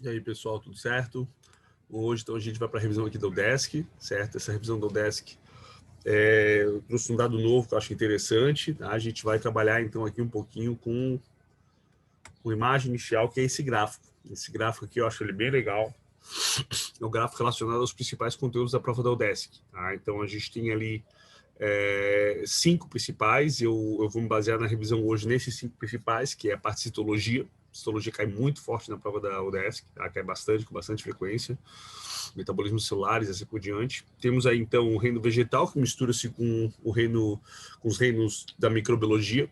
E aí, pessoal, tudo certo? Hoje, então, a gente vai para a revisão aqui da UDESC, certo? Essa revisão da UDESC eu trouxe um dado novo que eu acho interessante, tá? A gente vai trabalhar, então, aqui um pouquinho com a imagem inicial, que é esse gráfico. Esse gráfico aqui eu acho ele bem legal. É um gráfico relacionado aos principais conteúdos da prova da UDESC, tá? Então, a gente tem ali 5 principais. Eu vou me basear na revisão hoje nesses 5 principais, que é a parte de citologia. Citologia cai muito forte na prova da UDESC, tá? Cai bastante, com bastante frequência. Metabolismo celulares, assim por diante. Temos aí, então, o reino vegetal, que mistura-se com os reinos da microbiologia.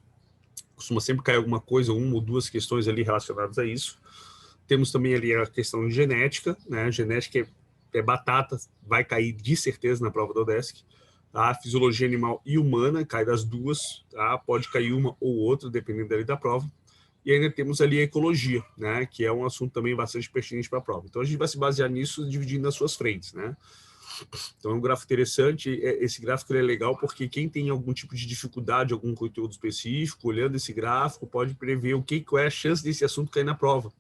Costuma sempre cair alguma coisa, uma ou duas questões ali relacionadas a isso. Temos também ali a questão de genética, né? Genética é batata, vai cair de certeza na prova da UDESC. A fisiologia animal e humana, cai das duas, tá? Pode cair uma ou outra, dependendo ali da prova. E ainda temos ali a ecologia, né? Que é um assunto também bastante pertinente para a prova. Então a gente vai se basear nisso, dividindo as suas frentes, né? Então é um gráfico interessante. Esse gráfico é legal porque quem tem algum tipo de dificuldade, algum conteúdo específico, olhando esse gráfico, pode prever qual é a chance desse assunto cair na prova.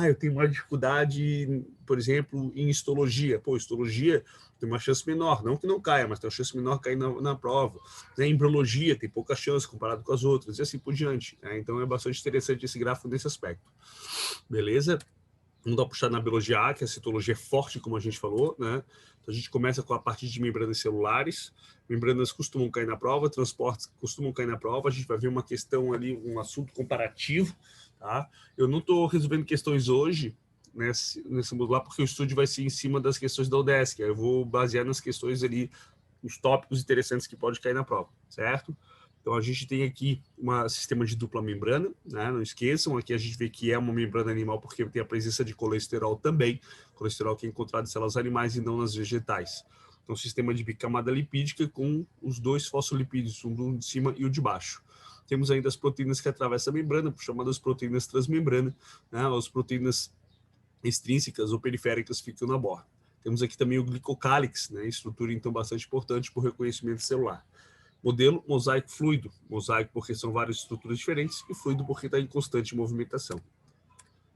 Eu tenho uma dificuldade, por exemplo, em histologia. Pô, histologia tem uma chance menor, não que não caia, mas tem uma chance menor de cair na prova. Em embriologia tem pouca chance comparado com as outras, e assim por diante. Então é bastante interessante esse gráfico nesse aspecto. Beleza? Vamos dar uma puxada na biologia A, que a citologia é forte, como a gente falou, né? Então a gente começa com a parte de membranas celulares. Membranas costumam cair na prova, transportes costumam cair na prova. A gente vai ver uma questão ali, um assunto comparativo, tá? Eu não estou resolvendo questões hoje nesse modular, porque o estúdio vai ser em cima das questões da UDESC. Eu vou basear nas questões ali, os tópicos interessantes que pode cair na prova, certo? Então, a gente tem aqui um sistema de dupla membrana, né? Não esqueçam, aqui a gente vê que é uma membrana animal porque tem a presença de colesterol também, colesterol que é encontrado em células animais e não nas vegetais. Então, sistema de bicamada lipídica com os dois fosfolipídios, um de cima e o de baixo. Temos ainda as proteínas que atravessam a membrana, chamadas proteínas transmembrana, né? As proteínas extrínsecas ou periféricas ficam na borda. Temos aqui também o glicocálix, né? Estrutura, então, bastante importante para o reconhecimento celular. Modelo mosaico fluido. Mosaico porque são várias estruturas diferentes e fluido porque está em constante movimentação.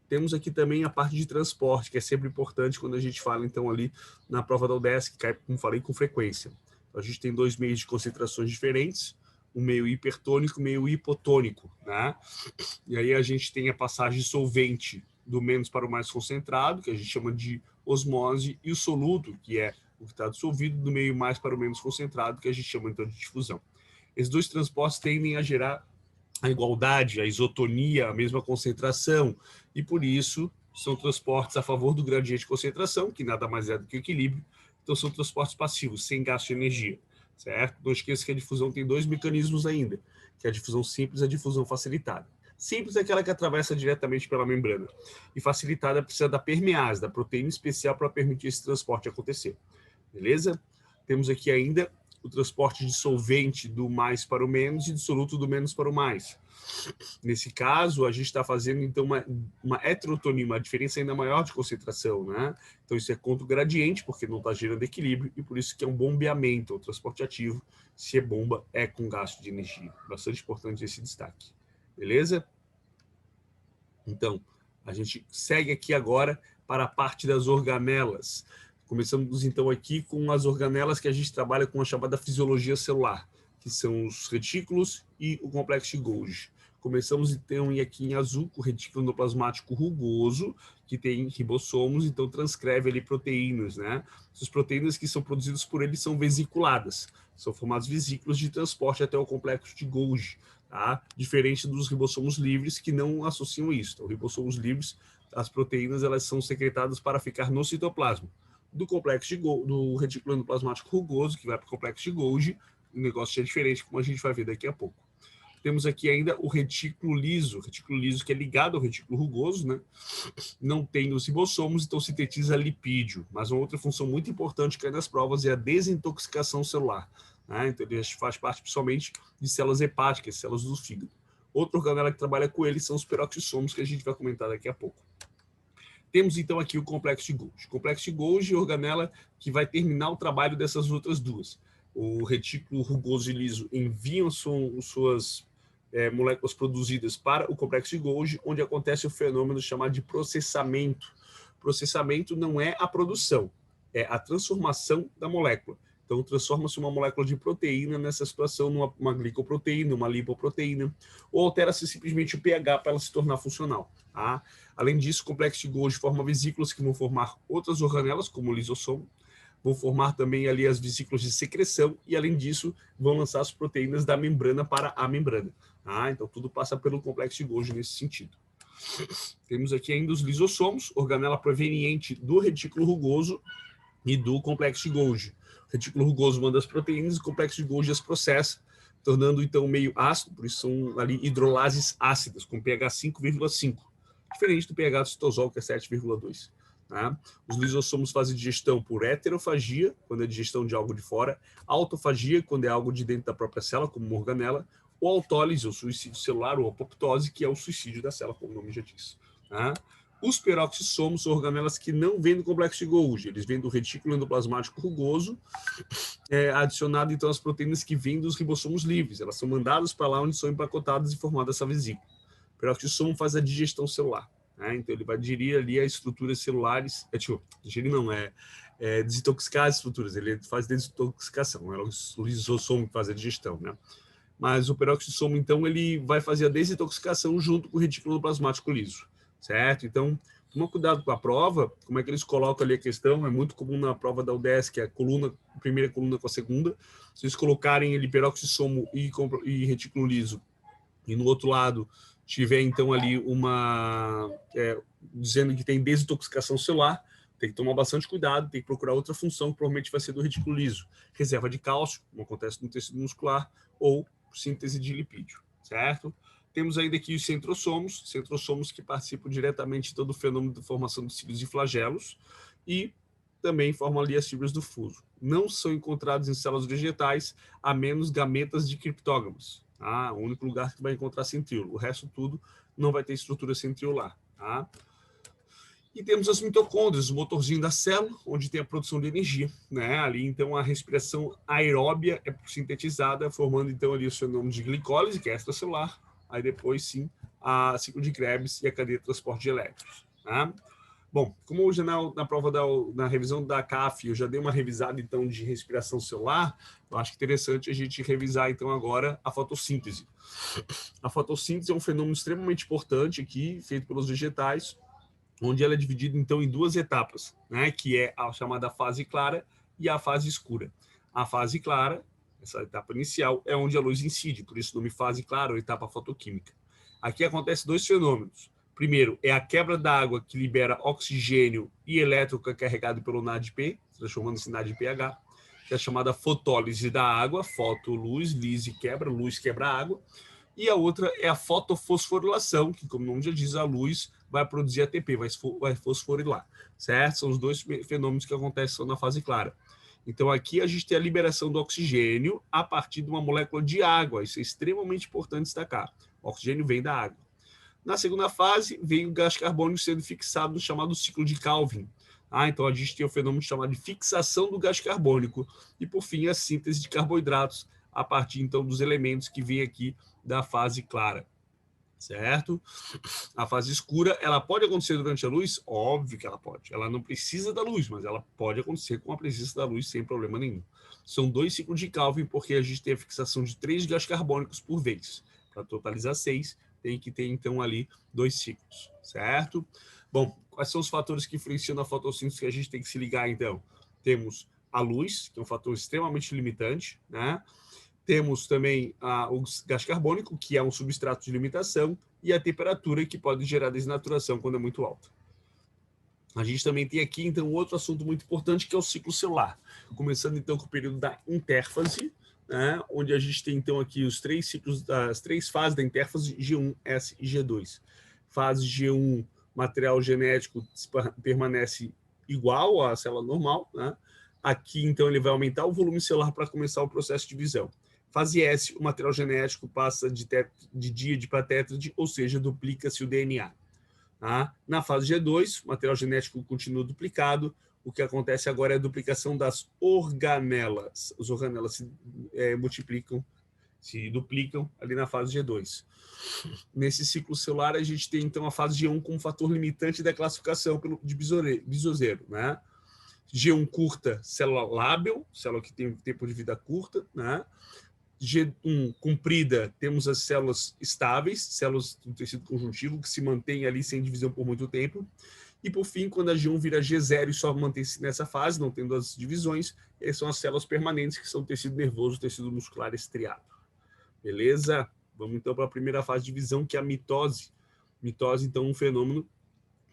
Temos aqui também a parte de transporte, que é sempre importante quando a gente fala, então, ali na prova da UDESC, que cai, como falei, com frequência. Então, a gente tem dois meios de concentrações diferentes, um meio hipertônico e um meio hipotônico, né? E aí a gente tem a passagem solvente do menos para o mais concentrado, que a gente chama de osmose, e o soluto, que é o que está dissolvido, do meio mais para o menos concentrado, que a gente chama então de difusão. Esses dois transportes tendem a gerar a igualdade, a isotonia, a mesma concentração, e por isso são transportes a favor do gradiente de concentração, que nada mais é do que o equilíbrio. Então são transportes passivos, sem gasto de energia, certo? Não esqueça que a difusão tem dois mecanismos ainda, que é a difusão simples e a difusão facilitada. Simples é aquela que atravessa diretamente pela membrana, e facilitada precisa da permease, da proteína especial para permitir esse transporte acontecer. Beleza? Temos aqui ainda o transporte de solvente do mais para o menos e de soluto do menos para o mais. Nesse caso, a gente está fazendo, então, uma heterotonia, uma diferença ainda maior de concentração, né? Então, isso é contra o gradiente, porque não está gerando equilíbrio, e por isso que é um bombeamento, o transporte ativo, se é bomba, é com gasto de energia. Bastante importante esse destaque. Beleza? Então, a gente segue aqui agora para a parte das organelas. Começamos, então, aqui com as organelas que a gente trabalha com a chamada fisiologia celular, que são os retículos e o complexo de Golgi. Começamos, então, aqui em azul, com o retículo endoplasmático rugoso, que tem ribossomos, então transcreve ali proteínas, né? Essas proteínas que são produzidas por ele são vesiculadas, são formadas vesículas de transporte até o complexo de Golgi, tá? Diferente dos ribossomos livres, que não associam isso. Então, ribossomos livres, as proteínas, elas são secretadas para ficar no citoplasma. Do complexo de Golgi, do retículo endoplasmático rugoso, que vai para o complexo de Golgi, o negócio é diferente, como a gente vai ver daqui a pouco. Temos aqui ainda o retículo liso que é ligado ao retículo rugoso, né? Não tem os ribossomos, então sintetiza lipídio. Mas uma outra função muito importante que é nas provas é a desintoxicação celular, né? Então ele faz parte principalmente de células hepáticas, células do fígado. Outra organela que trabalha com ele são os peroxissomos, que a gente vai comentar daqui a pouco. Temos então aqui o complexo de Golgi. O complexo de Golgi é a organela que vai terminar o trabalho dessas outras duas. O retículo rugoso e liso enviam suas moléculas produzidas para o complexo de Golgi, onde acontece o fenômeno chamado de processamento. Processamento não é a produção, é a transformação da molécula. Então, transforma-se uma molécula de proteína nessa situação numa glicoproteína, uma lipoproteína, ou altera-se simplesmente o pH para ela se tornar funcional. Tá? Além disso, o complexo de Golgi forma vesículas que vão formar outras organelas, como o lisossomo, vão formar também ali as vesículas de secreção e, além disso, vão lançar as proteínas da membrana para a membrana. Tá? Então, tudo passa pelo complexo de Golgi nesse sentido. Temos aqui ainda os lisossomos, organela proveniente do retículo rugoso e do complexo de Golgi. O retículo rugoso manda as proteínas e o complexo de Golgi as processa, tornando então meio ácido, por isso são ali hidrolases ácidas, com pH 5,5, diferente do pH do citosol, que é 7,2. Tá? Os lisossomos fazem digestão por heterofagia, quando é digestão de algo de fora, autofagia, quando é algo de dentro da própria célula, como uma organela, ou autólise, ou suicídio celular, ou apoptose, que é o suicídio da célula, como o nome já diz. Tá? Os peroxissomos são organelas que não vêm do complexo de Golgi, eles vêm do retículo endoplasmático rugoso, adicionado então as proteínas que vêm dos ribossomos livres. Elas são mandadas para lá onde são empacotadas e formada essa vesícula. O peroxissomo faz a digestão celular. Então, ele vai digerir ali as estruturas celulares, desintoxicar as estruturas, ele faz desintoxicação, é o lisossomo que faz a digestão, né? Mas o peroxissomo, então, ele vai fazer a desintoxicação junto com o retículo plasmático liso, certo? Então, toma cuidado com a prova, como é que eles colocam ali a questão, é muito comum na prova da UDESC, que é a primeira coluna com a segunda, se eles colocarem ele peroxissomo e retículo liso, e no outro lado tiver então ali dizendo que tem desintoxicação celular, tem que tomar bastante cuidado, tem que procurar outra função que provavelmente vai ser do retículo liso, reserva de cálcio, como acontece no tecido muscular, ou síntese de lipídio, certo? Temos ainda aqui os centrossomos que participam diretamente de todo o fenômeno da formação de cílios e flagelos e também formam ali as fibras do fuso. Não são encontrados em células vegetais, a menos gametas de criptógamos. Tá? O único lugar que vai encontrar centríolo. O resto tudo não vai ter estrutura centriolar. Tá? E temos as mitocôndrias, o motorzinho da célula, onde tem a produção de energia. Né? Ali, então, a respiração aeróbia é sintetizada, formando, então, ali o fenômeno de glicólise, que é extracelular. Aí, depois, sim, a ciclo de Krebs e a cadeia de transporte de elétrons. Tá? Bom, como hoje na prova na revisão da CAF eu já dei uma revisada então de respiração celular, eu acho interessante a gente revisar então agora a fotossíntese. A fotossíntese é um fenômeno extremamente importante aqui, feito pelos vegetais, onde ela é dividida então em duas etapas, né, que é a chamada fase clara e a fase escura. A fase clara, essa etapa inicial, é onde a luz incide, por isso o nome fase clara ou etapa fotoquímica. Aqui acontecem dois fenômenos. Primeiro, é a quebra da água que libera oxigênio e elétron carregado pelo NADP, transformando-se em NADPH, que é a chamada fotólise da água, foto, luz, lise, quebra, luz quebra água. E a outra é a fotofosforilação, que, como o nome já diz, a luz vai produzir ATP, vai fosforilar, certo? São os dois fenômenos que acontecem na fase clara. Então, aqui a gente tem a liberação do oxigênio a partir de uma molécula de água. Isso é extremamente importante destacar. O oxigênio vem da água. Na segunda fase, vem o gás carbônico sendo fixado no chamado ciclo de Calvin. Então, a gente tem o fenômeno chamado de fixação do gás carbônico. E, por fim, a síntese de carboidratos a partir, então, dos elementos que vêm aqui da fase clara. Certo? A fase escura, ela pode acontecer durante a luz? Óbvio que ela pode. Ela não precisa da luz, mas ela pode acontecer com a presença da luz sem problema nenhum. São 2 ciclos de Calvin, porque a gente tem a fixação de 3 gás carbônicos por vez. Para totalizar 6, tem que ter, então, ali 2 ciclos, certo? Bom, quais são os fatores que influenciam na fotossíntese que a gente tem que se ligar, então? Temos a luz, que é um fator extremamente limitante, né? Temos também o gás carbônico, que é um substrato de limitação, e a temperatura, que pode gerar desnaturação quando é muito alta. A gente também tem aqui, então, outro assunto muito importante, que é o ciclo celular. Começando, então, com o período da intérfase, né, onde a gente tem, então, aqui os 3 ciclos, as 3 fases da intérfase, G1, S e G2. Fase G1, material genético permanece igual à célula normal, né? Aqui, então, ele vai aumentar o volume celular para começar o processo de divisão. Fase S, o material genético passa de díade para tétrade, ou seja, duplica-se o DNA. Tá? Na fase G2, o material genético continua duplicado. O que acontece agora é a duplicação das organelas. As organelas se multiplicam, se duplicam ali na fase G2. Nesse ciclo celular, a gente tem, então, a fase G1 como fator limitante da classificação de Bisozeiro, né? G1 curta, célula lábil, célula que tem tempo de vida curta, né? G1 comprida, temos as células estáveis, células do tecido conjuntivo, que se mantêm ali sem divisão por muito tempo. E, por fim, quando a G1 vira G0 e só mantém-se nessa fase, não tendo as divisões, são as células permanentes, que são o tecido nervoso, o tecido muscular estriado. Beleza? Vamos, então, para a primeira fase de divisão, que é a mitose. Mitose, então, é um fenômeno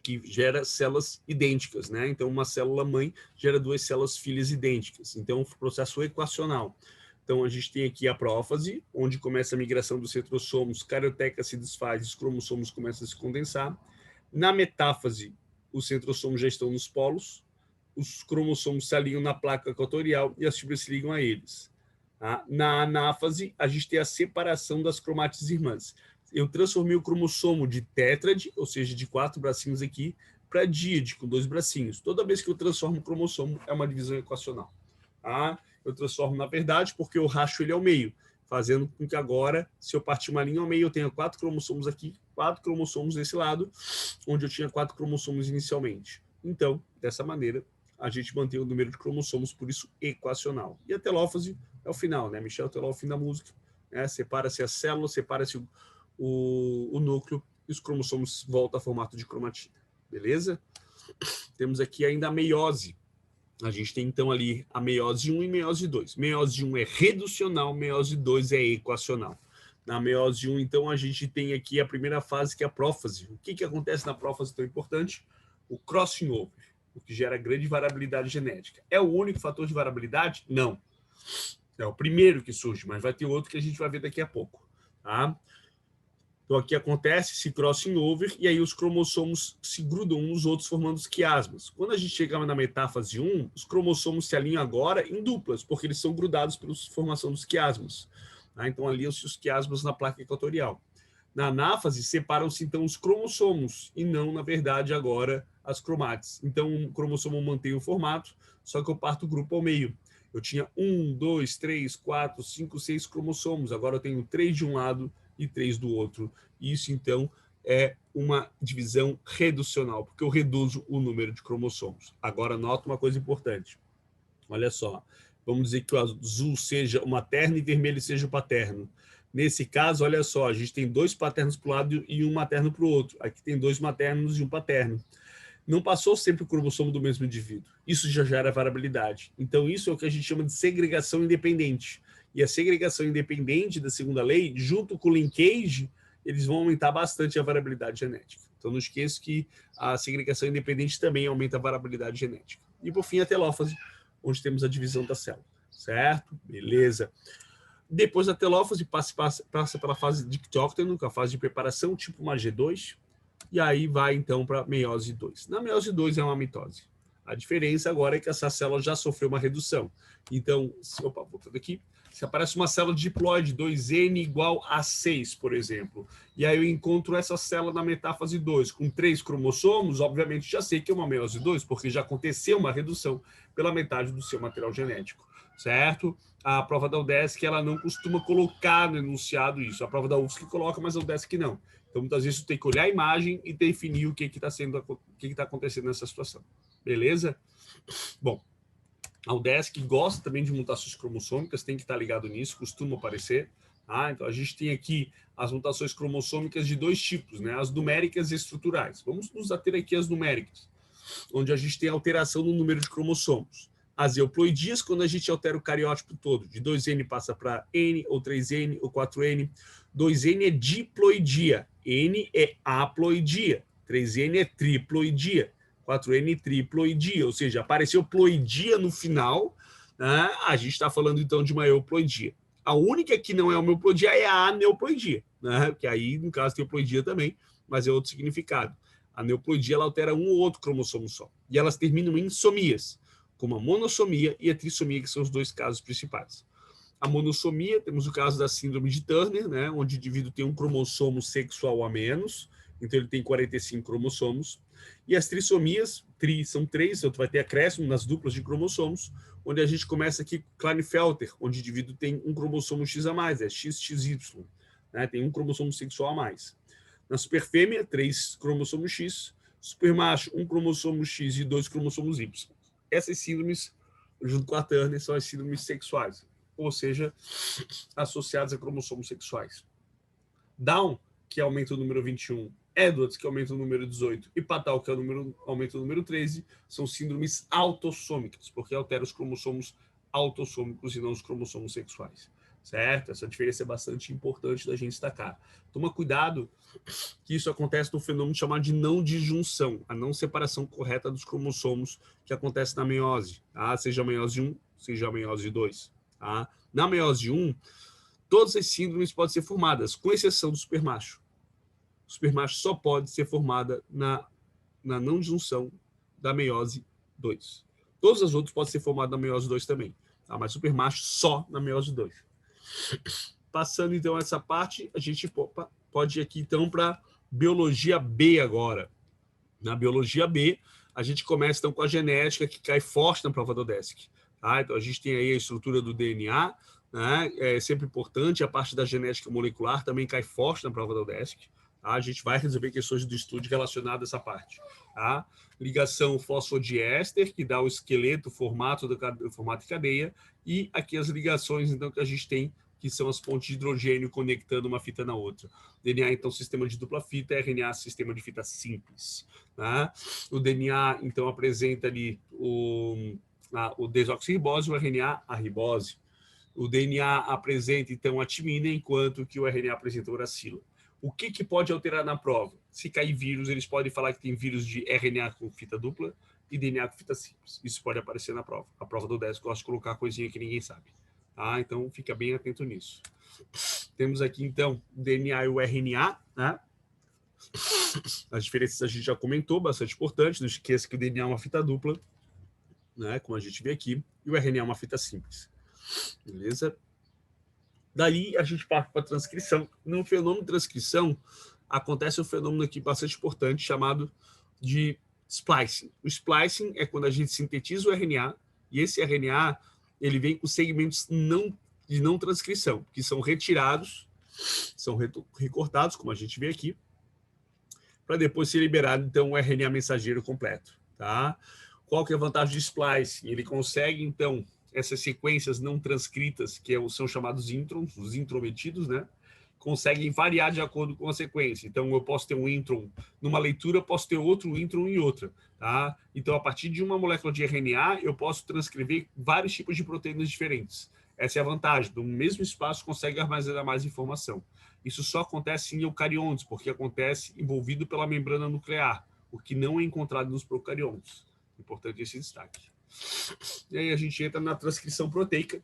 que gera células idênticas, né? Então, uma célula-mãe gera duas células filhas idênticas. Então, um processo equacional. Então, a gente tem aqui a prófase, onde começa a migração dos centrossomos, carioteca se desfaz, os cromossomos começam a se condensar. Na metáfase, os centrossomos já estão nos polos, os cromossomos se alinham na placa equatorial e as fibras se ligam a eles. Tá? Na anáfase, a gente tem a separação das cromátides irmãs. Eu transformei o cromossomo de tétrade, ou seja, de 4 bracinhos aqui, para díade, com 2 bracinhos. Toda vez que eu transformo o cromossomo, é uma divisão equacional. Tá? Eu transformo na verdade porque eu racho ele ao meio, fazendo com que agora, se eu partir uma linha ao meio, eu tenha 4 cromossomos aqui, 4 cromossomos desse lado, onde eu tinha 4 cromossomos inicialmente. Então, dessa maneira, a gente mantém o número de cromossomos, por isso, equacional. E a telófase é o final, né? Michel Teló, o fim da música. Né? Separa-se a célula, separa-se o núcleo e os cromossomos voltam a formato de cromatina. Beleza? Temos aqui ainda a meiose. A gente tem, então, ali a meiose 1 e meiose 2. Meiose 1 é reducional, meiose 2 é equacional. Na meiose 1, então, a gente tem aqui a primeira fase, que é a prófase. O que acontece na prófase tão importante? O crossing over, o que gera grande variabilidade genética. É o único fator de variabilidade? Não. É o primeiro que surge, mas vai ter outro que a gente vai ver daqui a pouco. Tá? Então, aqui acontece esse crossing over e aí os cromossomos se grudam uns nos outros, formando os quiasmas. Quando a gente chega na metáfase 1, os cromossomos se alinham agora em duplas, porque eles são grudados pela formação dos quiasmas. Tá? Então, aliam-se os quiasmas na placa equatorial. Na anáfase, separam-se, então, os cromossomos e não, na verdade, agora as cromátides. Então, o cromossomo mantém o formato, só que eu parto o grupo ao meio. Eu tinha 1, 2, 3, 4, 5, 6 cromossomos. Agora eu tenho 3 de um lado e 3 do outro. Isso, então, é uma divisão reducional, porque eu reduzo o número de cromossomos. Agora, nota uma coisa importante. Olha só, vamos dizer que o azul seja o materno e o vermelho seja o paterno. Nesse caso, olha só, a gente tem 2 paternos para um lado e um materno para o outro. Aqui tem 2 maternos e um paterno. Não passou sempre o cromossomo do mesmo indivíduo. Isso já gera variabilidade. Então, isso é o que a gente chama de segregação independente. E a segregação independente da segunda lei, junto com o linkage, eles vão aumentar bastante a variabilidade genética. Então, não esqueça que a segregação independente também aumenta a variabilidade genética. E, por fim, a telófase, onde temos a divisão da célula. Certo? Beleza. Depois da telófase, passa pela fase dictóctono, que é a fase de preparação, tipo uma G2, e aí vai, então, para a meiose 2. Na meiose 2 é uma mitose. A diferença agora é que essa célula já sofreu uma redução. Então, voltando aqui, se aparece uma célula diploide 2N igual a 6, por exemplo, e aí eu encontro essa célula na metáfase 2 com 3 cromossomos, obviamente já sei que é uma meiose 2, porque já aconteceu uma redução pela metade do seu material genético, certo? A prova da UDESC, ela não costuma colocar no enunciado isso. A prova da UFSC coloca, mas a UDESC não. Então, muitas vezes, você tem que olhar a imagem e definir o que está acontecendo nessa situação. Beleza? Bom, a UDESC gosta também de mutações cromossômicas, tem que estar ligado nisso, costuma aparecer. Tá? Então, a gente tem aqui as mutações cromossômicas de 2 tipos, né? As numéricas e estruturais. Vamos nos ater aqui às numéricas, onde a gente tem alteração no número de cromossomos. As euploidias, quando a gente altera o cariótipo todo, de 2N passa para N, ou 3N, ou 4N. 2N é diploidia, N é haploidia, 3N é triploidia, 4N triploidia, ou seja, apareceu ploidia no final, né? A gente está falando então de uma euploidia. A única que não é uma euploidia é a aneuploidia, né? Que aí, no caso, tem euploidia também, mas é outro significado. A aneuploidia ela altera um ou outro cromossomo só, e elas terminam em somias, como a monossomia e a trissomia, que são os 2 casos principais. A monossomia, temos o caso da síndrome de Turner, né, onde o indivíduo tem um cromossomo sexual a menos, então ele tem 45 cromossomos. E as trissomias, são 3, então tu vai ter acréscimo nas duplas de cromossomos, onde a gente começa aqui com Klinefelter, onde o indivíduo tem um cromossomo X a mais, é XXY, né? Tem um cromossomo sexual a mais. Na superfêmea, 3 cromossomos X, supermacho, 1 cromossomo X e 2 cromossomos Y. Essas síndromes, junto com a Turner, são as síndromes sexuais, ou seja, associadas a cromossomos sexuais. Down, que aumenta o número 21, Edwards, que aumenta o número 18, e Patal, que aumenta o número 13, são síndromes autossômicas, porque altera os cromossomos autossômicos e não os cromossomos sexuais. Certo? Essa diferença é bastante importante da gente destacar. Toma cuidado que isso acontece no fenômeno chamado de não disjunção, a não separação correta dos cromossomos que acontece na meiose, tá? Seja a meiose 1, seja a meiose 2. Tá? Na meiose 1, todas as síndromes podem ser formadas, com exceção do supermacho. O supermacho só pode ser formada na não disjunção da meiose 2. Todas as outras podem ser formadas na meiose 2 também, tá? Mas supermacho só na meiose 2. Passando então essa parte, a gente pode ir aqui então para biologia B agora. Na biologia B, a gente começa então com a genética, que cai forte na prova do DESC. Tá? Então a gente tem aí a estrutura do DNA, né? É sempre importante, a parte da genética molecular também cai forte na prova do DESC. Tá? A gente vai resolver questões do estudo relacionadas a essa parte. Tá? Ligação fosfodiéster, que dá o esqueleto, o formato de cadeia, e aqui as ligações então que a gente tem, que são as pontes de hidrogênio conectando uma fita na outra. DNA, então, sistema de dupla fita, RNA, sistema de fita simples. Tá? O DNA, então, apresenta ali o desoxirribose, o RNA, a ribose. O DNA apresenta, então, a timina, enquanto que o RNA apresenta a uracila. O que pode alterar na prova? Se cair vírus, eles podem falar que tem vírus de RNA com fita dupla e DNA com fita simples. Isso pode aparecer na prova. A prova do 10 gosta de colocar coisinha que ninguém sabe. Tá? Então, fica bem atento nisso. Temos aqui, então, o DNA e o RNA. Né? As diferenças a gente já comentou, bastante importante. Não esqueça que o DNA é uma fita dupla, né? Como a gente vê aqui, e o RNA é uma fita simples. Beleza? Daí, a gente parte para a transcrição. No fenômeno de transcrição, acontece um fenômeno aqui bastante importante, chamado de splicing. O splicing é quando a gente sintetiza o RNA, e esse RNA ele vem com segmentos de não transcrição, que são retirados, são recortados, como a gente vê aqui, para depois ser liberado, então, o RNA mensageiro completo. Tá? Qual que é a vantagem do splicing? Ele consegue, então, essas sequências não transcritas, que são chamados introns, os intrometidos, né? Conseguem variar de acordo com a sequência. Então, eu posso ter um intron numa leitura, posso ter outro intron em outra. Tá? Então, a partir de uma molécula de RNA, eu posso transcrever vários tipos de proteínas diferentes. Essa é a vantagem. No mesmo espaço, consegue armazenar mais informação. Isso só acontece em eucariontes, porque acontece envolvido pela membrana nuclear, o que não é encontrado nos procariontes. Importante esse destaque. E aí a gente entra na transcrição proteica.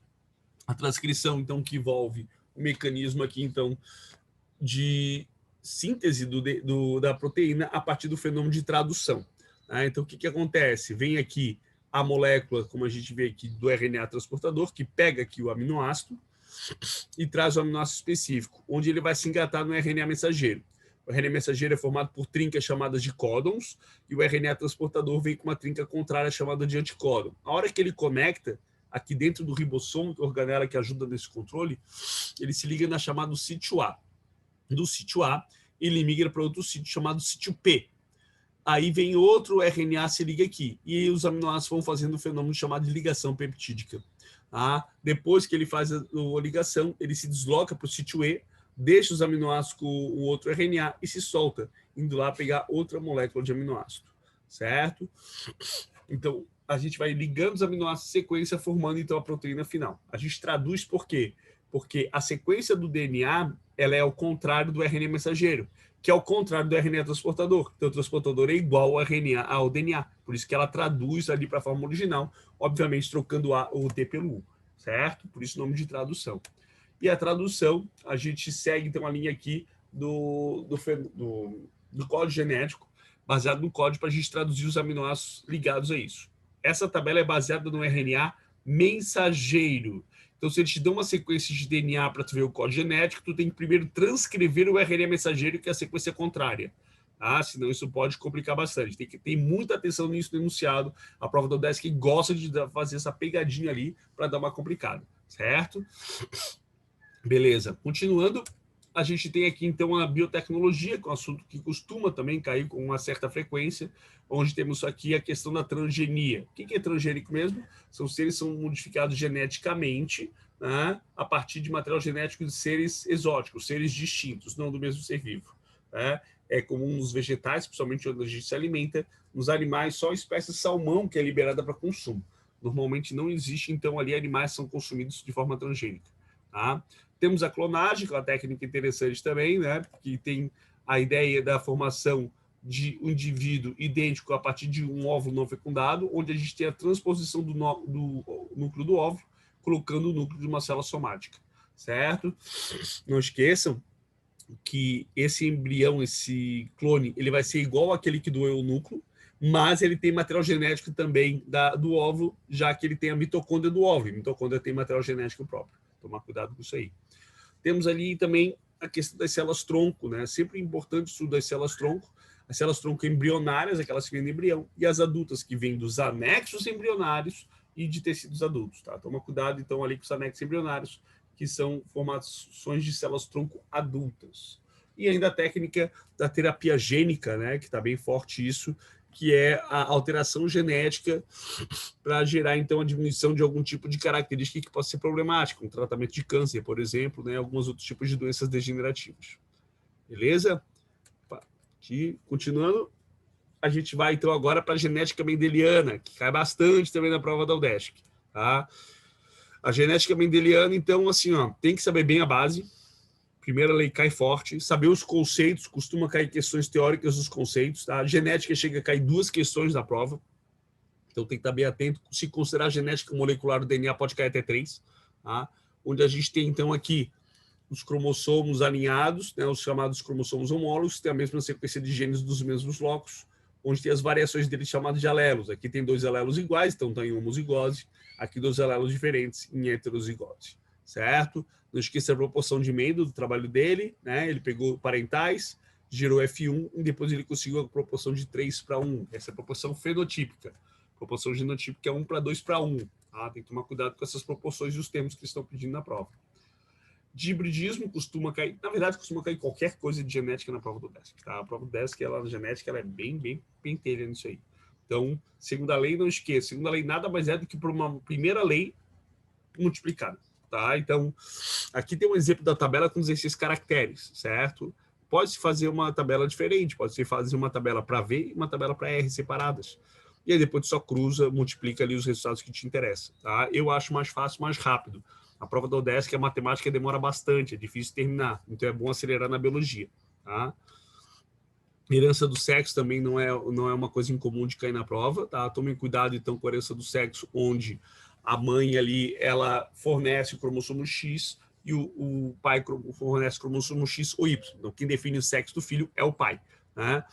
A transcrição, então, que envolve o mecanismo aqui, então, de síntese da proteína a partir do fenômeno de tradução. Tá? Então, o que acontece? Vem aqui a molécula, como a gente vê aqui, do RNA transportador, que pega aqui o aminoácido e traz o aminoácido específico, onde ele vai se engatar no RNA mensageiro. O RNA mensageiro é formado por trincas chamadas de códons, e o RNA transportador vem com uma trinca contrária chamada de anticódon. A hora que ele conecta, aqui dentro do ribossomo, que é a organela que ajuda nesse controle, ele se liga na chamada sítio A. Do sítio A, ele migra para outro sítio chamado sítio P. Aí vem outro RNA, se liga aqui, e os aminoácidos vão fazendo um fenômeno chamado de ligação peptídica. Tá? Depois que ele faz a ligação, ele se desloca para o sítio E, deixa os aminoácidos com o outro RNA e se solta, indo lá pegar outra molécula de aminoácido, certo? Então, a gente vai ligando os aminoácidos em sequência, formando então a proteína final. A gente traduz por quê? Porque a sequência do DNA ela é ao contrário do RNA mensageiro, que é ao contrário do RNA transportador. Então, o transportador é igual ao DNA, por isso que ela traduz ali para a forma original, obviamente trocando o T pelo U, certo? Por isso o nome de tradução. E a tradução, a gente segue então a linha aqui do código genético, baseado no código para a gente traduzir os aminoácidos ligados a isso. Essa tabela é baseada no RNA mensageiro. Então, se eles te dão uma sequência de DNA para tu ver o código genético, tu tem que primeiro transcrever o RNA mensageiro, que é a sequência contrária. tá? Senão isso pode complicar bastante. Tem que ter muita atenção nisso no enunciado. A prova da UDESC gosta de fazer essa pegadinha ali para dar uma complicada, certo? Beleza. Continuando, a gente tem aqui, então, a biotecnologia, que é um assunto que costuma também cair com uma certa frequência, onde temos aqui a questão da transgenia. O que é transgênico mesmo? São seres que são modificados geneticamente, né, a partir de material genético de seres exóticos, seres distintos, não do mesmo ser vivo. Né? É comum nos vegetais, principalmente onde a gente se alimenta, nos animais, só a espécie salmão que é liberada para consumo. Normalmente não existe, então, ali animais que são consumidos de forma transgênica. Tá? Temos a clonagem, que é uma técnica interessante também, né? Que tem a ideia da formação de um indivíduo idêntico a partir de um óvulo não fecundado, onde a gente tem a transposição do núcleo do óvulo, colocando o núcleo de uma célula somática, certo? Não esqueçam que esse embrião, esse clone, ele vai ser igual àquele que doeu o núcleo, mas ele tem material genético também do óvulo, já que ele tem a mitocôndria do óvulo. A mitocôndria tem material genético próprio. Tomar cuidado com isso aí. Temos ali também a questão das células-tronco, né? Sempre importante estudo das células-tronco. As células-tronco embrionárias, aquelas que vêm do embrião, e as adultas, que vêm dos anexos embrionários e de tecidos adultos, tá? Toma cuidado, então, ali com os anexos embrionários, que são formações de células-tronco adultas. E ainda a técnica da terapia gênica, né? Que está bem forte isso, que é a alteração genética para gerar, então, a diminuição de algum tipo de característica que possa ser problemática, um tratamento de câncer, por exemplo, né, alguns outros tipos de doenças degenerativas. Beleza? Aqui, continuando, a gente vai, então, agora para a genética mendeliana, que cai bastante também na prova da UDESC. Tá? A genética mendeliana, então, assim, ó, tem que saber bem a base. Primeira lei cai forte, saber os conceitos, costuma cair questões teóricas dos conceitos, tá? A genética chega a cair 2 questões da prova, então tem que estar bem atento. Se considerar a genética molecular do DNA, pode cair até 3, tá? Onde a gente tem, então, aqui os cromossomos alinhados, né, os chamados cromossomos homólogos, tem a mesma sequência de genes dos mesmos locos, onde tem as variações deles chamadas de alelos. Aqui tem 2 alelos iguais, então está em homozigose, aqui 2 alelos diferentes em heterozigose, certo? Não esqueça a proporção de Mendel do trabalho dele, né? Ele pegou parentais, gerou F1 e depois ele conseguiu a proporção de 3:1. Essa é a proporção fenotípica. A proporção genotípica é 1:2:1. Tá? Tem que tomar cuidado com essas proporções e os termos que estão pedindo na prova. De hibridismo costuma cair, na verdade, costuma cair qualquer coisa de genética na prova do DESC. Tá? A prova do DESC, ela, na genética, ela é bem pentelha nisso aí. Então, segunda lei, não esqueça. Segunda lei nada mais é do que por uma primeira lei multiplicada. Tá? Então, aqui tem um exemplo da tabela com 16 caracteres, certo? Pode-se fazer uma tabela diferente, pode-se fazer uma tabela para V e uma tabela para R separadas. E aí depois só cruza, multiplica ali os resultados que te interessam. Tá? Eu acho mais fácil, mais rápido. A prova da UDESC, a matemática demora bastante, é difícil terminar, então é bom acelerar na biologia. Tá? Herança do sexo também não é uma coisa incomum de cair na prova. Tá? Tomem cuidado, então, com a herança do sexo, onde a mãe ali, ela fornece o cromossomo X e o pai fornece o cromossomo X ou Y. Então, quem define o sexo do filho é o pai. Né?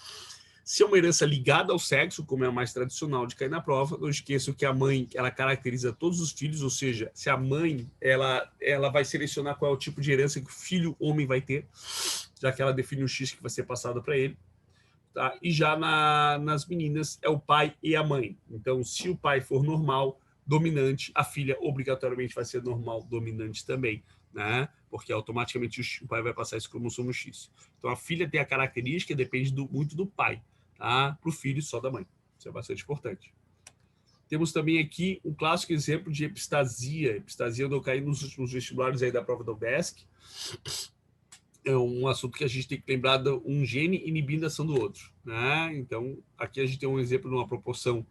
Se é uma herança ligada ao sexo, como é a mais tradicional de cair na prova, não esqueçam que a mãe, ela caracteriza todos os filhos, ou seja, se a mãe, ela vai selecionar qual é o tipo de herança que o filho homem vai ter, já que ela define o X que vai ser passado para ele. Tá? E já nas meninas, é o pai e a mãe. Então, se o pai for normal, dominante, a filha obrigatoriamente vai ser normal, dominante também, né? Porque automaticamente o pai vai passar esse cromossomo X. Então, a filha tem a característica, depende muito do pai, tá? Para o filho, só da mãe. Isso é bastante importante. Temos também aqui um clássico exemplo de epistasia. Epistasia eu caí nos últimos vestibulares aí da prova da UDESC. É um assunto que a gente tem que lembrar de um gene inibindo a ação do outro, né? Então, aqui a gente tem um exemplo de uma proporção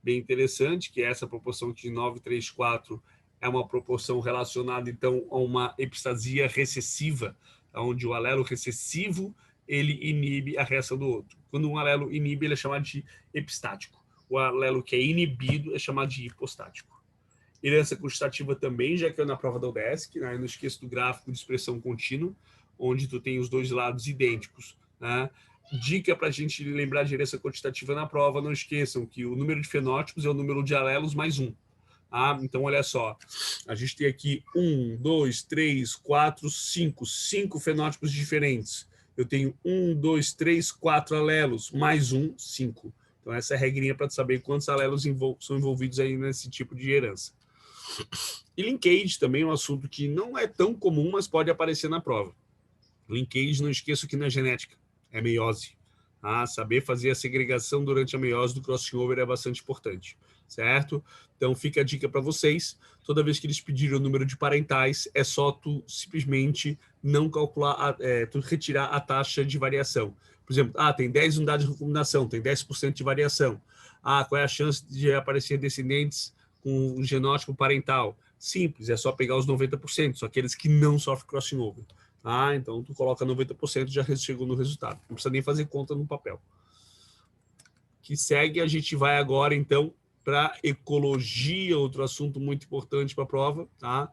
bem interessante, que é essa proporção de 9:3:4 é uma proporção relacionada, então, a uma epistasia recessiva, onde o alelo recessivo ele inibe a reação do outro. Quando um alelo inibe, ele é chamado de epistático. O alelo que é inibido é chamado de hipostático. Herança constitutiva também, já que é na prova da UDESC, né? Não esqueça do gráfico de expressão contínua, onde tu tem os dois lados idênticos, né? Dica para a gente lembrar de herança quantitativa na prova, não esqueçam que o número de fenótipos é o número de alelos mais 1. Ah, então, olha só, a gente tem aqui 1, 2, 3, 4, 5 fenótipos diferentes. eu tenho 1, 2, 3, 4 alelos, mais 1, 5. Então, essa é a regrinha para saber quantos alelos são envolvidos aí nesse tipo de herança. E linkage também é um assunto que não é tão comum, mas pode aparecer na prova. Linkage, não esqueço que na genética, é meiose. Saber fazer a segregação durante a meiose do crossover é bastante importante, certo? Então, fica a dica para vocês. Toda vez que eles pedirem o número de parentais, é só tu simplesmente não calcular, tu retirar a taxa de variação. Por exemplo, tem 10 unidades de recombinação, tem 10% de variação. Qual é a chance de aparecer descendentes com um genótipo parental? Simples, é só pegar os 90%, só aqueles que não sofrem crossing over. Então tu coloca 90% e já chegou no resultado. Não precisa nem fazer conta no papel. Que segue, a gente vai agora, então, para ecologia, outro assunto muito importante para a prova. A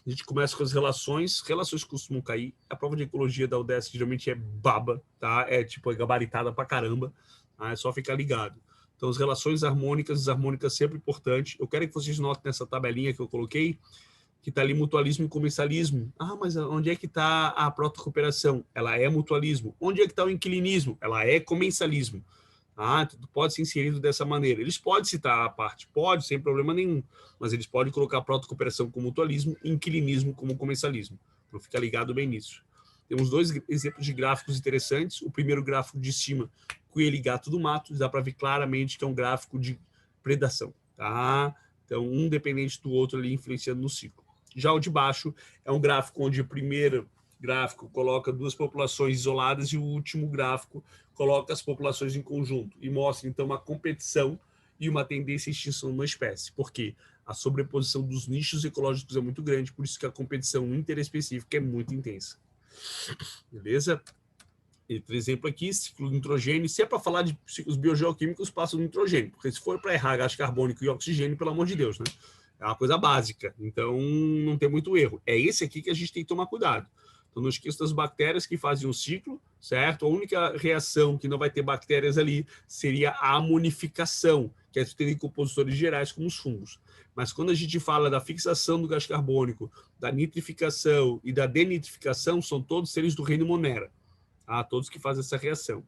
gente começa com as relações. Relações costumam cair. A prova de ecologia da UDESC geralmente é baba, é gabaritada para caramba. É só ficar ligado. Então, as relações harmônicas, desarmônicas, sempre importante. Eu quero que vocês notem nessa tabelinha que eu coloquei, que está ali mutualismo e comensalismo. Mas onde é que está a protocooperação? Ela é mutualismo. Onde é que está o inquilinismo? Ela é comensalismo. Tudo pode ser inserido dessa maneira. Eles podem citar a parte, pode, sem problema nenhum, mas eles podem colocar protocooperação como mutualismo e inquilinismo como comensalismo. Então fica ligado bem nisso. Temos 2 exemplos de gráficos interessantes. O primeiro gráfico de cima, coelho e gato do mato, dá para ver claramente que é um gráfico de predação. Então, um dependente do outro ali influenciando no ciclo. Já o de baixo é um gráfico onde o primeiro gráfico coloca 2 populações isoladas e o último gráfico coloca as populações em conjunto e mostra, então, uma competição e uma tendência à extinção de uma espécie. Por quê? A sobreposição dos nichos ecológicos é muito grande, por isso que a competição interespecífica é muito intensa. Beleza? Outro exemplo aqui, ciclo do nitrogênio. Se é para falar de ciclos biogeoquímicos, passa o nitrogênio, porque se for para errar gás carbônico e oxigênio, pelo amor de Deus, né? É uma coisa básica, então não tem muito erro. É esse aqui que a gente tem que tomar cuidado. Então, não esqueça das bactérias que fazem um ciclo, certo? A única reação que não vai ter bactérias ali seria a amonificação, que é ter compositores gerais como os fungos. Mas quando a gente fala da fixação do gás carbônico, da nitrificação e da denitrificação, são todos seres do reino Monera. Todos que fazem essa reação.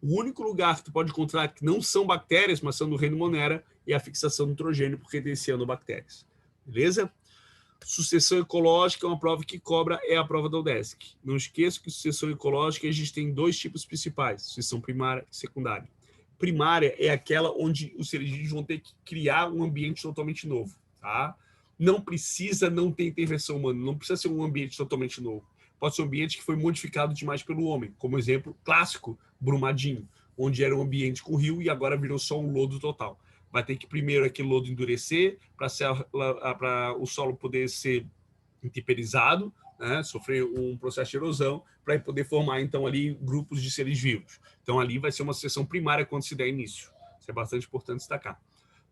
O único lugar que tu pode encontrar que não são bactérias, mas são do reino Monera, é a fixação do nitrogênio por retenção bactérias. Beleza? Sucessão ecológica é uma prova que cobra, é a prova da UDESC. Não esqueça que sucessão ecológica a gente tem 2 tipos principais, sucessão primária e secundária. Primária é aquela onde os seres vivos vão ter que criar um ambiente totalmente novo. Não precisa não ter intervenção humana, não precisa ser um ambiente totalmente novo. Pode ser um ambiente que foi modificado demais pelo homem, como exemplo clássico, Brumadinho, onde era um ambiente com rio e agora virou só um lodo total. Vai ter que primeiro aquele lodo endurecer para o solo poder ser intemperizado, sofrer um processo de erosão, para poder formar, então, ali grupos de seres vivos. Então, ali vai ser uma sucessão primária quando se der início. Isso é bastante importante destacar.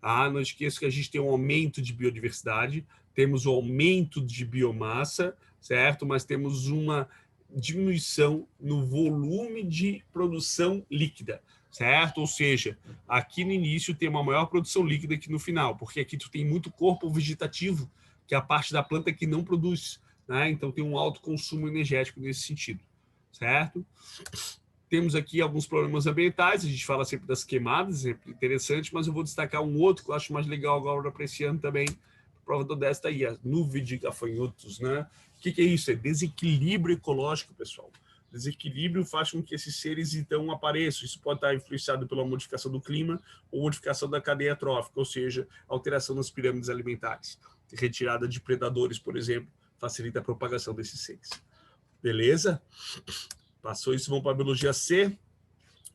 Não esqueça que a gente tem um aumento de biodiversidade, temos um aumento de biomassa, certo? Mas temos uma diminuição no volume de produção líquida, certo? Ou seja, aqui no início tem uma maior produção líquida que no final, porque aqui tu tem muito corpo vegetativo, que é a parte da planta que não produz, Então tem um alto consumo energético nesse sentido, certo? Temos aqui alguns problemas ambientais, a gente fala sempre das queimadas, é interessante, mas eu vou destacar um outro que eu acho mais legal agora para esse ano também, a prova do desta aí, a nuvem de gafanhotos, O que é isso? É desequilíbrio ecológico, pessoal. Desequilíbrio faz com que esses seres, então, apareçam. Isso pode estar influenciado pela modificação do clima ou modificação da cadeia trófica, ou seja, alteração nas pirâmides alimentares. Retirada de predadores, por exemplo, facilita a propagação desses seres. Beleza? Passou isso, vamos para a biologia C.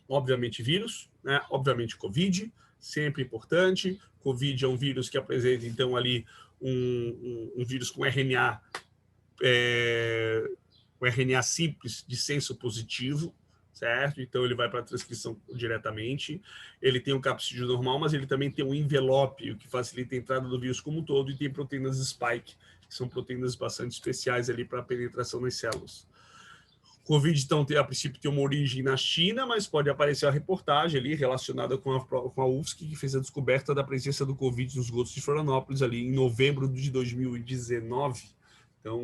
Obviamente vírus, Obviamente Covid, sempre importante. Covid é um vírus que apresenta, então, ali um vírus com RNA, o RNA simples de senso positivo, certo? Então, ele vai para a transcrição diretamente. Ele tem um capsídeo normal, mas ele também tem um envelope, o que facilita a entrada do vírus como um todo, e tem proteínas spike, que são proteínas bastante especiais ali para a penetração nas células. Covid, então, a princípio tem uma origem na China, mas pode aparecer a reportagem ali relacionada com a UFSC, que fez a descoberta da presença do Covid nos esgotos de Florianópolis ali em novembro de 2019. Então,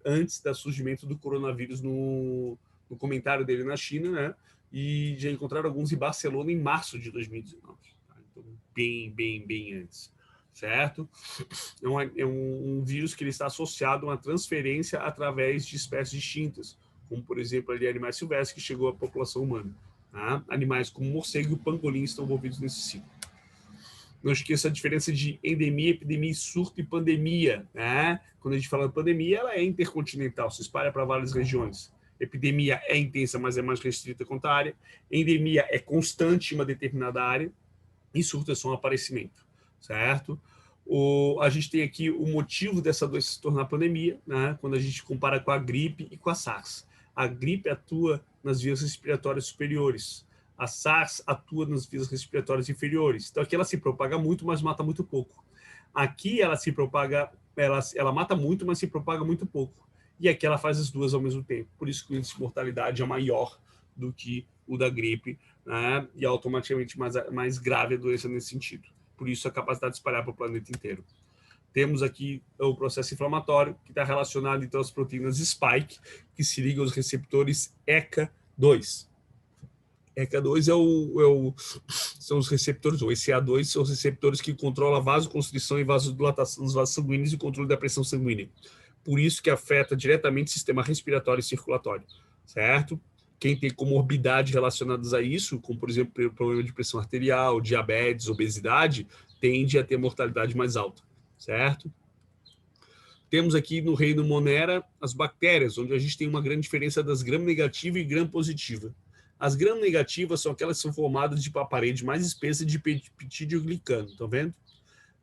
antes do surgimento do coronavírus no no comentário dele na China, né? E já encontraram alguns em Barcelona em março de 2019. Tá? Então, bem antes, certo? É um vírus que ele está associado a uma transferência através de espécies distintas, como, por exemplo, ali, animais silvestres que chegou à população humana. Tá? Animais como morcego e pangolim estão envolvidos nesse ciclo. Não esqueça a diferença de endemia, epidemia, surto e pandemia. Né? Quando a gente fala de pandemia, ela é intercontinental, se espalha para várias regiões. Epidemia é intensa, mas é mais restrita quanto a área. Endemia é constante em uma determinada área. E surto é só um aparecimento, certo? A gente tem aqui o motivo dessa doença se tornar pandemia, né? Quando a gente compara com a gripe e com a SARS. A gripe atua nas vias respiratórias superiores. A SARS atua nas vias respiratórias inferiores. Então aqui ela se propaga muito, mas mata muito pouco. Aqui ela se propaga, ela mata muito, mas se propaga muito pouco. E aqui ela faz as duas ao mesmo tempo. Por isso que o índice de mortalidade é maior do que o da gripe, né? E automaticamente mais grave a doença nesse sentido. Por isso a capacidade de espalhar para o planeta inteiro. Temos aqui o processo inflamatório, que está relacionado então às proteínas spike, que se ligam aos receptores ECA2. ECA2 são os receptores, ou ECA2 são os receptores que controlam a vasoconstrição e vasodilatação dos vasos sanguíneos e controle da pressão sanguínea. Por isso que afeta diretamente o sistema respiratório e circulatório, certo? Quem tem comorbidade relacionadas a isso, como, por exemplo, problema de pressão arterial, diabetes, obesidade, tende a ter mortalidade mais alta, certo? Temos aqui no reino Monera as bactérias, onde a gente tem uma grande diferença das gram-negativa e gram-positiva. As gram-negativas são aquelas que são formadas de uma parede mais espessa de peptídeo-glicano, estão vendo?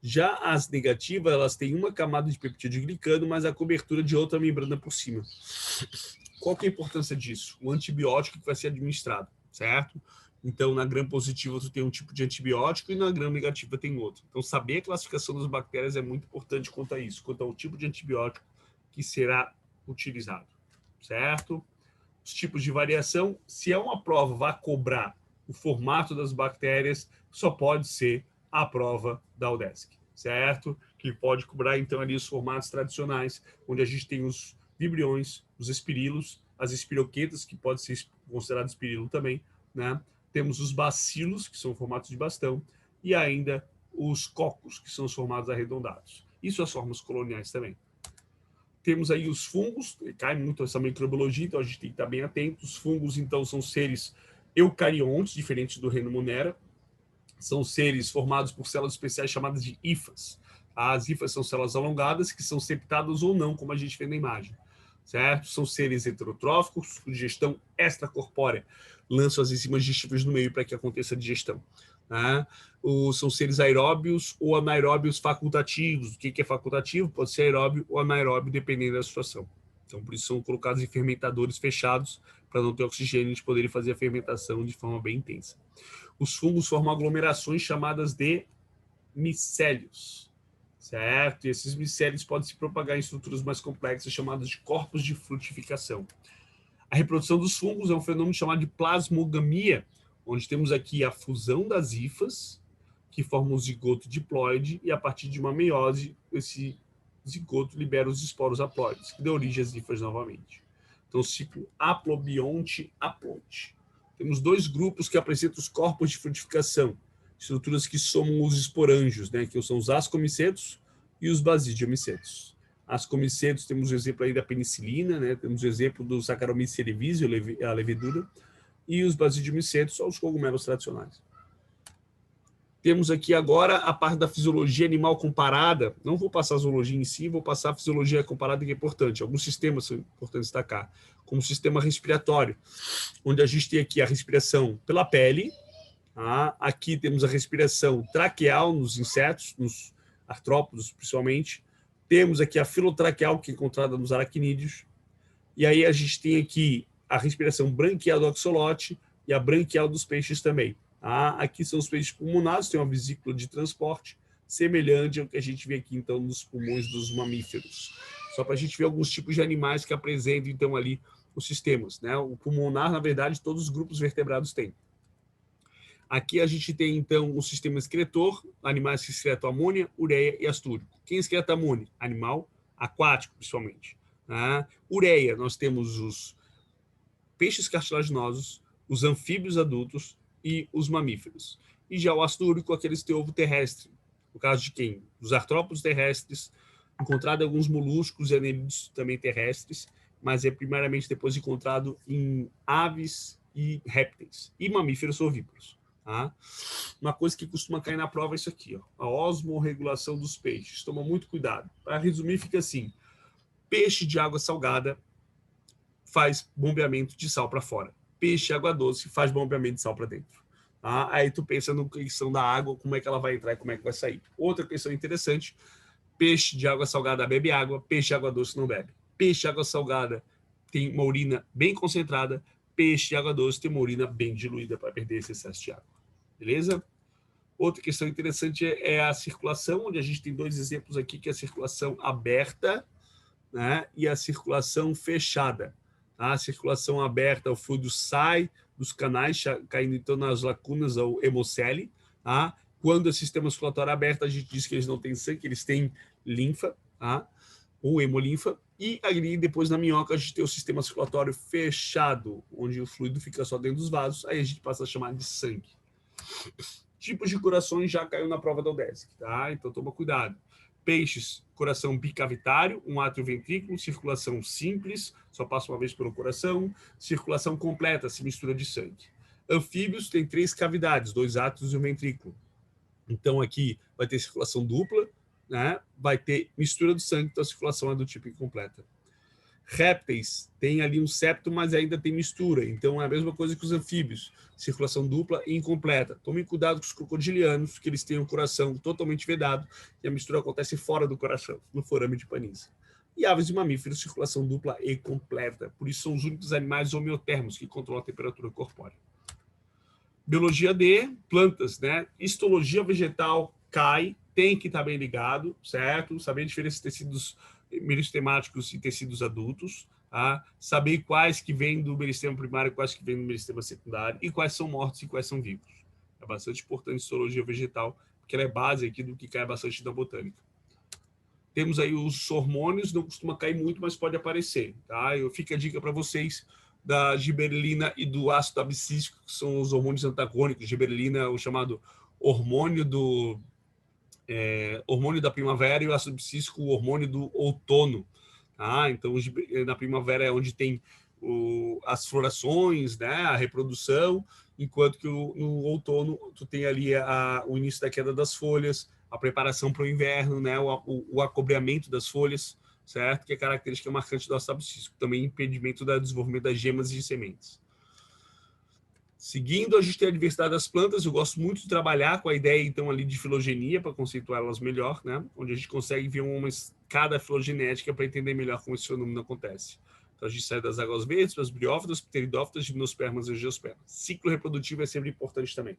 Já as negativas, elas têm uma camada de peptídeo-glicano, mas a cobertura de outra membrana por cima. Qual que é a importância disso? O antibiótico que vai ser administrado, certo? Então, na gram-positiva, tu tem um tipo de antibiótico e na gram-negativa tem outro. Então, saber a classificação das bactérias é muito importante quanto a isso, quanto ao tipo de antibiótico que será utilizado, certo? Os tipos de variação, se é uma prova vai cobrar o formato das bactérias, só pode ser a prova da UDESC, certo? Que pode cobrar, então, ali os formatos tradicionais, onde a gente tem os vibriões, os espirilos, as espiroquetas, que pode ser considerado espirilo também, né? Temos os bacilos, que são formatos de bastão, e ainda os cocos, que são os formatos arredondados. Isso as formas coloniais também. Temos aí os fungos, cai muito essa microbiologia, então a gente tem que estar bem atento. Os fungos, então, são seres eucariontes, diferentes do reino Monera. São seres formados por células especiais chamadas de hifas. As hifas são células alongadas, que são septadas ou não, como a gente vê na imagem, certo? São seres heterotróficos, com digestão extracorpórea. Lançam as enzimas digestivas no meio para que aconteça a digestão. Né? São seres aeróbios ou anaeróbios facultativos. O que é facultativo? Pode ser aeróbio ou anaeróbio, dependendo da situação. Então, por isso são colocados em fermentadores fechados, para não ter oxigênio e poderem fazer a fermentação de forma bem intensa. Os fungos formam aglomerações chamadas de micélios, certo? E esses micélios podem se propagar em estruturas mais complexas chamadas de corpos de frutificação. A reprodução dos fungos é um fenômeno chamado de plasmogamia, onde temos aqui a fusão das hifas, que formam um zigoto diploide, e a partir de uma meiose, esse zigoto libera os esporos haploides, que dá origem às hifas novamente. Então, o ciclo haplobionte-haplonte. Temos dois grupos que apresentam os corpos de frutificação, estruturas que somam os esporângios, né, que são os ascomicetos e os basidiomicetos. Ascomicetos, temos o exemplo aí da penicilina, né, temos o exemplo do Saccharomyces cerevisiae, a levedura, e os basidiomicetos são os cogumelos tradicionais. Temos aqui agora a parte da fisiologia animal comparada. Não vou passar a zoologia em si, vou passar a fisiologia comparada, que é importante. Alguns sistemas são importantes destacar, como o sistema respiratório, onde a gente tem aqui a respiração pela pele. Tá? Aqui temos a respiração traqueal nos insetos, nos artrópodos principalmente. Temos aqui a filotraqueal, que é encontrada nos aracnídeos. E aí a gente tem aqui a respiração branquial do axolote e a branquial dos peixes também. Aqui são os peixes pulmonares, tem uma vesícula de transporte, semelhante ao que a gente vê aqui, então, nos pulmões dos mamíferos. Só para a gente ver alguns tipos de animais que apresentam, então, ali os sistemas. Né? O pulmonar, na verdade, todos os grupos vertebrados têm. Aqui a gente tem, então, o sistema excretor, animais que excretam amônia, ureia e astúrico. Quem excreta amônia? Animal aquático, principalmente. Ureia, nós temos os peixes cartilaginosos, os anfíbios adultos e os mamíferos. E já o ácido úrico, aqueles que têm ovo terrestre. No caso de quem? Os artrópodes terrestres, encontrado em alguns moluscos e anelídeos também terrestres, mas é primariamente depois encontrado em aves e répteis, e mamíferos ovíparos. Tá? Uma coisa que costuma cair na prova é isso aqui, ó, a osmorregulação dos peixes. Toma muito cuidado. Para resumir, fica assim: peixe de água salgada faz bombeamento de sal para fora. Peixe de água doce faz bombeamento de sal para dentro. Tá? Aí tu pensa na questão da água, como é que ela vai entrar e como é que vai sair. Outra questão interessante: peixe de água salgada bebe água, peixe de água doce não bebe. Peixe de água salgada tem uma urina bem concentrada, peixe de água doce tem uma urina bem diluída para perder esse excesso de água. Beleza? Outra questão interessante é a circulação, onde a gente tem dois exemplos aqui, que é a circulação aberta, né, e a circulação fechada. Tá? A circulação aberta, o fluido sai dos canais, caindo então nas lacunas ou hemocele. Tá? Quando o sistema circulatório é aberto, a gente diz que eles não têm sangue, eles têm linfa, tá? Ou hemolinfa. E ali, depois na minhoca, a gente tem o sistema circulatório fechado, onde o fluido fica só dentro dos vasos, aí a gente passa a chamar de sangue. Tipos de corações já caiu na prova da UDESC, tá? Então toma cuidado. Peixes, coração bicavitário, um átrio ventrículo, circulação simples, só passa uma vez pelo coração, circulação completa, se mistura de sangue. Anfíbios tem 3 cavidades, 2 átrios e um ventrículo. Então aqui vai ter circulação dupla, né? Vai ter mistura do sangue, então a circulação é do tipo incompleta. Répteis tem ali um septo, mas ainda tem mistura, então é a mesma coisa que os anfíbios, circulação dupla e incompleta. Tomem cuidado com os crocodilianos, que eles têm o coração totalmente vedado e a mistura acontece fora do coração, no forame de Paniza. E aves e mamíferos, circulação dupla e completa, por isso são os únicos animais homeotermos que controlam a temperatura corpórea. Biologia D, plantas, né? Histologia vegetal cai, tem que estar bem ligado, certo? Saber a diferença de tecidos meristemáticos e tecidos adultos, tá? Saber quais que vêm do meristema primário e quais que vêm do meristema secundário e quais são mortos e quais são vivos. É bastante importante a histologia vegetal, porque ela é base aqui do que cai bastante da botânica. Temos aí os hormônios, não costuma cair muito, mas pode aparecer, tá? Eu fico a dica para vocês da giberelina e do ácido abscísico, que são os hormônios antagônicos. Giberelina é o chamado hormônio hormônio da primavera, e o ácido abscísico o hormônio do outono. Tá? Então, na primavera é onde tem as florações, né, a reprodução, enquanto que no outono tu tem ali o início da queda das folhas, a preparação para o inverno, né, o acobreamento das folhas, certo? Que é característica marcante do ácido abscísico. Também impedimento do desenvolvimento das gemas e de sementes. Seguindo, a gente tem a diversidade das plantas. Eu gosto muito de trabalhar com a ideia, então, ali de filogenia, para conceituá-las melhor, né? Onde a gente consegue ver uma escada filogenética para entender melhor como esse fenômeno acontece. Então, a gente sai das águas verdes para as briófitas, pteridófitas, gimnospermas e angiospermas. Ciclo reprodutivo é sempre importante também.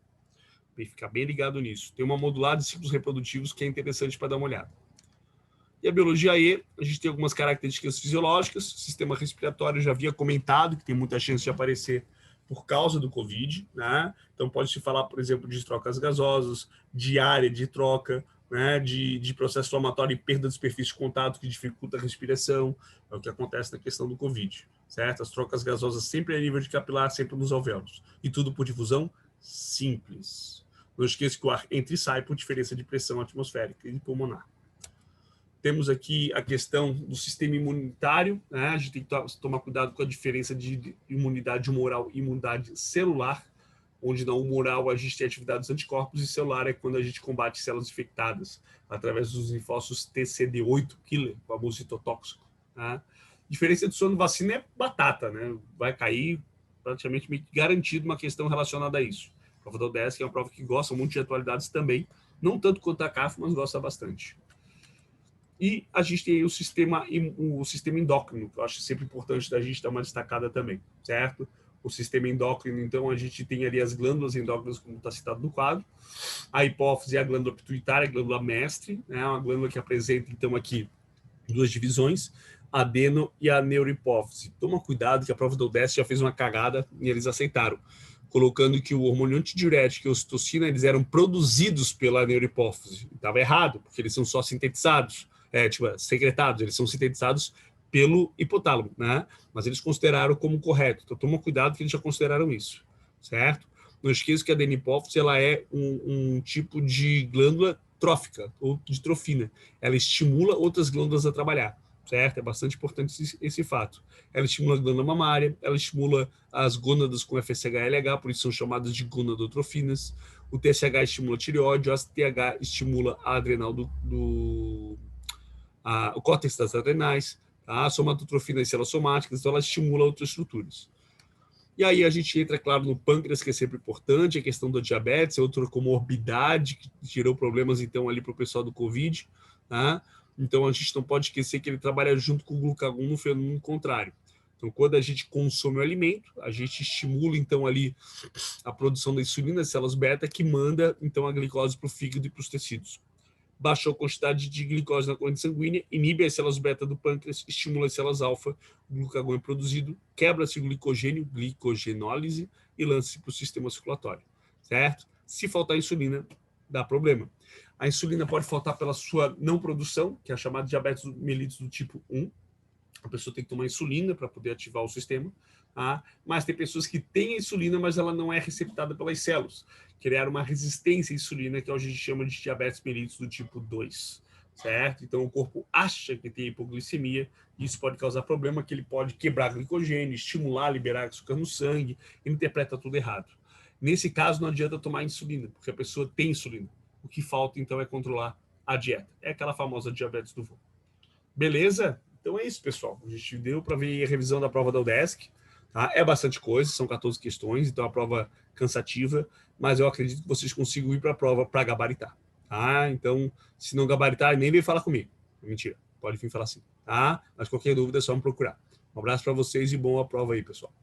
E ficar bem ligado nisso. Tem uma modular de ciclos reprodutivos que é interessante para dar uma olhada. E a biologia E, a gente tem algumas características fisiológicas. O sistema respiratório, já havia comentado, que tem muita chance de aparecer por causa do Covid, né? Então pode-se falar, por exemplo, de trocas gasosas, de área de troca, né? de processo inflamatório e perda de superfície de contato que dificulta a respiração, é o que acontece na questão do Covid, certo? As trocas gasosas sempre a nível de capilar, sempre nos alvéolos, e tudo por difusão simples. Não esqueça que o ar entra e sai por diferença de pressão atmosférica e pulmonar. Temos aqui a questão do sistema imunitário, né? A gente tem que tomar cuidado com a diferença de imunidade humoral e imunidade celular, onde na humoral a gente tem atividades anticorpos e celular é quando a gente combate células infectadas através dos linfócitos TCD8 killer, o famoso citotóxico. Né? Diferença de sono vacina é batata, né? Vai cair praticamente meio que garantido uma questão relacionada a isso. A prova da UDESC é uma prova que gosta muito de atualidades também, não tanto quanto a CAF, mas gosta bastante. E a gente tem o sistema endócrino, que eu acho sempre importante da gente dar uma destacada também, certo? O sistema endócrino, então, a gente tem ali as glândulas endócrinas, como está citado no quadro. A hipófise é a glândula pituitária, a glândula mestre, né? Uma glândula que apresenta, então, aqui duas divisões, a adeno e a neurohipófise. Toma cuidado que a prova do UDESC já fez uma cagada e eles aceitaram, colocando que o hormônio antidiurético e a ocitocina, eles eram produzidos pela neurohipófise. Estava errado, porque eles são só sintetizados. Secretados, eles são sintetizados pelo hipotálamo, né? Mas eles consideraram como correto. Então, toma cuidado que eles já consideraram isso, certo? Não esqueça que a adenipófise, ela é um tipo de glândula trófica, ou de trofina. Ela estimula outras glândulas a trabalhar, certo? É bastante importante esse fato. Ela estimula a glândula mamária, ela estimula as gônadas com FSH-LH, por isso são chamadas de gonadotrofinas. O TSH estimula a tireoide, o ASTH estimula a adrenal o córtex das adrenais, tá? A somatotrofina e células somáticas, então ela estimula outras estruturas. E aí a gente entra, claro, no pâncreas, que é sempre importante, a questão da diabetes, é outra comorbidade que gerou problemas, então, ali para o pessoal do Covid, tá? Então, a gente não pode esquecer que ele trabalha junto com o glucagon no fenômeno contrário. Então, quando a gente consome o alimento, a gente estimula, então, ali a produção da insulina, das células beta, que manda, então, a glicose para o fígado e para os tecidos. Baixou a quantidade de glicose na corrente sanguínea, inibe as células beta do pâncreas, estimula as células alfa, o glucagon é produzido, quebra-se o glicogênio, glicogenólise, e lança-se para o sistema circulatório, certo? Se faltar insulina, dá problema. A insulina pode faltar pela sua não produção, que é a chamada diabetes mellitus do tipo 1. A pessoa tem que tomar insulina para poder ativar o sistema, tá? Mas tem pessoas que têm insulina, mas ela não é receptada pelas células. Criar uma resistência à insulina, que hoje a gente chama de diabetes mellitus do tipo 2, certo? Então o corpo acha que tem hipoglicemia, e isso pode causar problema, que ele pode quebrar glicogênio, estimular, liberar açúcar no sangue, ele interpreta tudo errado. Nesse caso não adianta tomar insulina, porque a pessoa tem insulina. O que falta então é controlar a dieta. É aquela famosa diabetes do vô. Beleza? Então é isso, pessoal. A gente deu para ver a revisão da prova da UDESC. Tá? É bastante coisa, são 14 questões, então é uma prova cansativa, mas eu acredito que vocês consigam ir para a prova para gabaritar. Tá? Então, se não gabaritar, nem vem falar comigo. Mentira, pode vir falar assim. Tá? Mas qualquer dúvida é só me procurar. Um abraço para vocês e boa prova aí, pessoal.